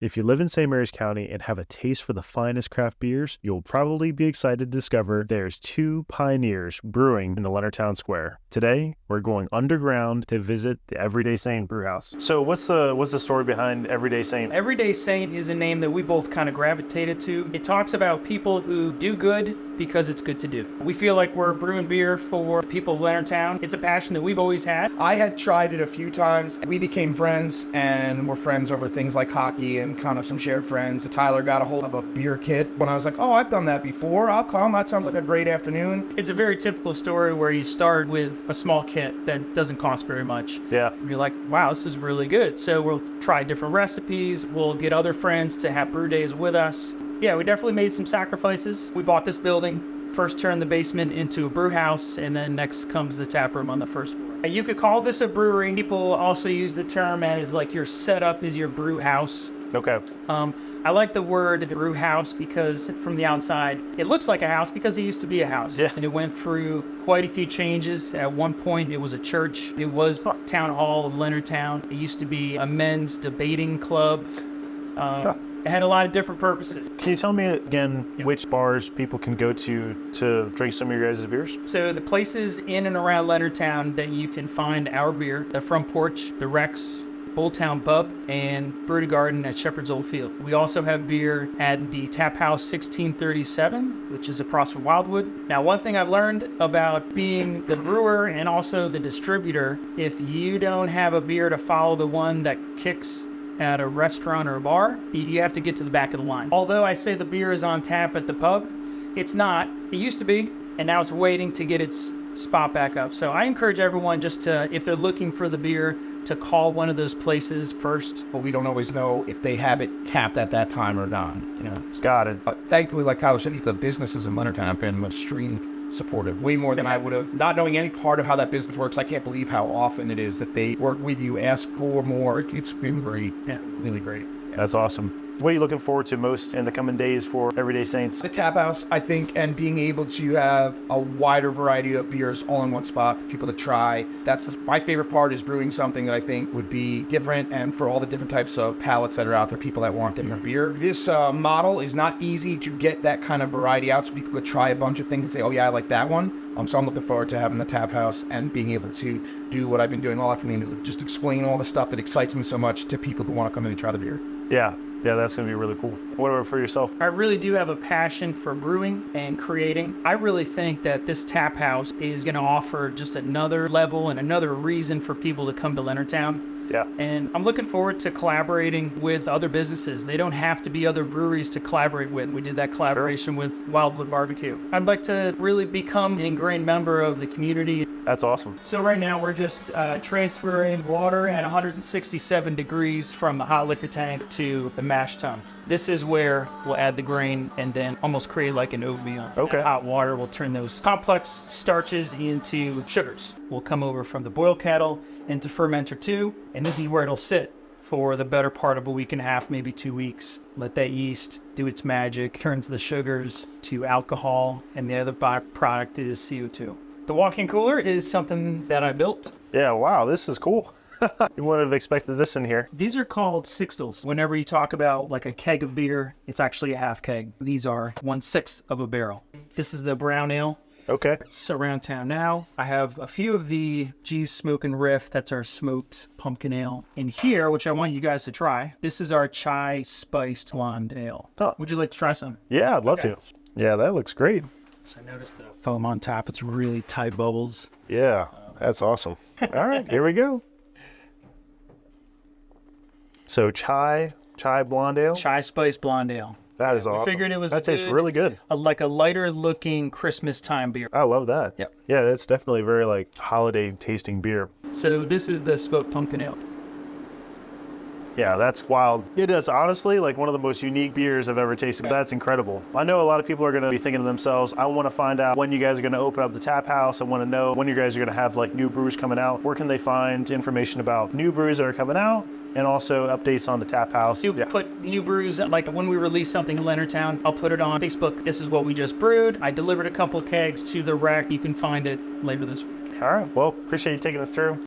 If you live in St. Mary's County and have a taste for the finest craft beers, you'll probably be excited to discover there's two pioneers brewing in the Leonardtown Square. Today, we're going underground to visit the Everyday Saint Brewhouse. So what's the story behind Everyday Saint? Everyday Saint is a name that we both kind of gravitated to. It talks about people who do good because it's good to do. We feel like we're brewing beer for the people of Leonardtown. It's a passion that we've always had. I had tried it a few times. We became friends, and we're friends over things like hockey and kind of some shared friends. Tyler got a hold of a beer kit when I was like, oh, I've done that before. I'll come. That sounds like a great afternoon. It's a very typical story where you start with a small kit that doesn't cost very much. Yeah. You're like, wow, this is really good. So we'll try different recipes. We'll get other friends to have brew days with us. Yeah, we definitely made some sacrifices. We bought this building, first turned the basement into a brew house, and then next comes the tap room on the first floor. You could call this a brewery. People also use the term as like your setup is your brew house. Okay. I like the word brew house because from the outside, it looks like a house because it used to be a house. Yeah. And it went through quite a few changes. At one point, it was a church. It was town hall of Leonardtown. It used to be a men's debating club. It had a lot of different purposes. Can you tell me again which bars people can go to drink some of your guys' beers? So the places in and around Leonardtown that you can find our beer, the Front Porch, the Rex, Old Town Pub, and Brew to Garden at Shepherd's Old Field. We also have beer at the Taphouse 1637, which is across from Wildwood. Now, one thing I've learned about being the brewer and also the distributor, if you don't have a beer to follow the one that kicks at a restaurant or a bar, you have to get to the back of the line. Although I say the beer is on tap at the pub, it's not. It used to be, and now it's waiting to get its spot back up. So I encourage everyone just to, if they're looking for the beer, to call one of those places first. But we don't always know if they have it tapped at that time or not. You know. Got it. Thankfully, like Tyler said, the businesses in Leonardtown have been extremely supportive, way more than I would have. Not knowing any part of how that business works, I can't believe how often it is that they work with you, ask for more. It's been great. Yeah, really great. That's awesome. What are you looking forward to most in the coming days for Everyday Saints? The tap house, I think, and being able to have a wider variety of beers all in one spot for people to try. That's my favorite part, is brewing something that I think would be different, and for all the different types of palates that are out there, people that want different beer. This model is not easy to get that kind of variety out, so people could try a bunch of things and say, oh yeah, I like that one. So I'm looking forward to having the tap house and being able to do what I've been doing all afternoon, just explain all the stuff that excites me so much to people who want to come in and try the beer. Yeah, that's going to be really cool. What about for yourself? I really do have a passion for brewing and creating. I really think that this tap house is going to offer just another level and another reason for people to come to Leonardtown. Yeah. And I'm looking forward to collaborating with other businesses. They don't have to be other breweries to collaborate with. We did that collaboration with Wildwood Barbecue. I'd like to really become an ingrained member of the community. That's awesome. So right now we're just transferring water at 167 degrees from the hot liquor tank to the mash tun. This is where we'll add the grain and then almost create like an oatmeal. Okay. That hot water will turn those complex starches into sugars. We'll come over from the boil kettle into fermenter 2, and this is where it'll sit for the better part of a week and a half, maybe 2 weeks. Let that yeast do its magic, turns the sugars to alcohol, and the other byproduct is CO2. The walk-in cooler is something that I built. Yeah, wow, this is cool. You wouldn't have expected this in here. These are called sixtels. Whenever you talk about like a keg of beer, it's actually a half keg. These are 1/6 of a barrel. This is the brown ale. Okay. It's around town now. I have a few of the G's Smoke and Riff. That's our smoked pumpkin ale. In here, which I want you guys to try, this is our chai spiced blonde ale. Oh. Would you like to try some? Yeah, I'd love to. Yeah, that looks great. So I noticed the foam on top. It's really tight bubbles. Yeah, that's awesome. All right, here we go. So chai blonde ale? Chai spiced blonde ale. That is awesome. Figured it was that tastes really good. Like a lighter looking Christmas time beer. I love that. Yep. Yeah, that's definitely very like holiday tasting beer. So this is the smoked pumpkin ale. Yeah, that's wild. It is honestly like one of the most unique beers I've ever tasted. That's incredible. I know a lot of people are going to be thinking to themselves, I want to find out when you guys are going to open up the tap house. I want to know when you guys are going to have like new brews coming out. Where can they find information about new brews that are coming out? And also updates on the tap house. You put new brews, like when we release something in Leonardtown, I'll put it on Facebook. This is what we just brewed. I delivered a couple kegs to the rec. You can find it later this week. All right, well, appreciate you taking us through.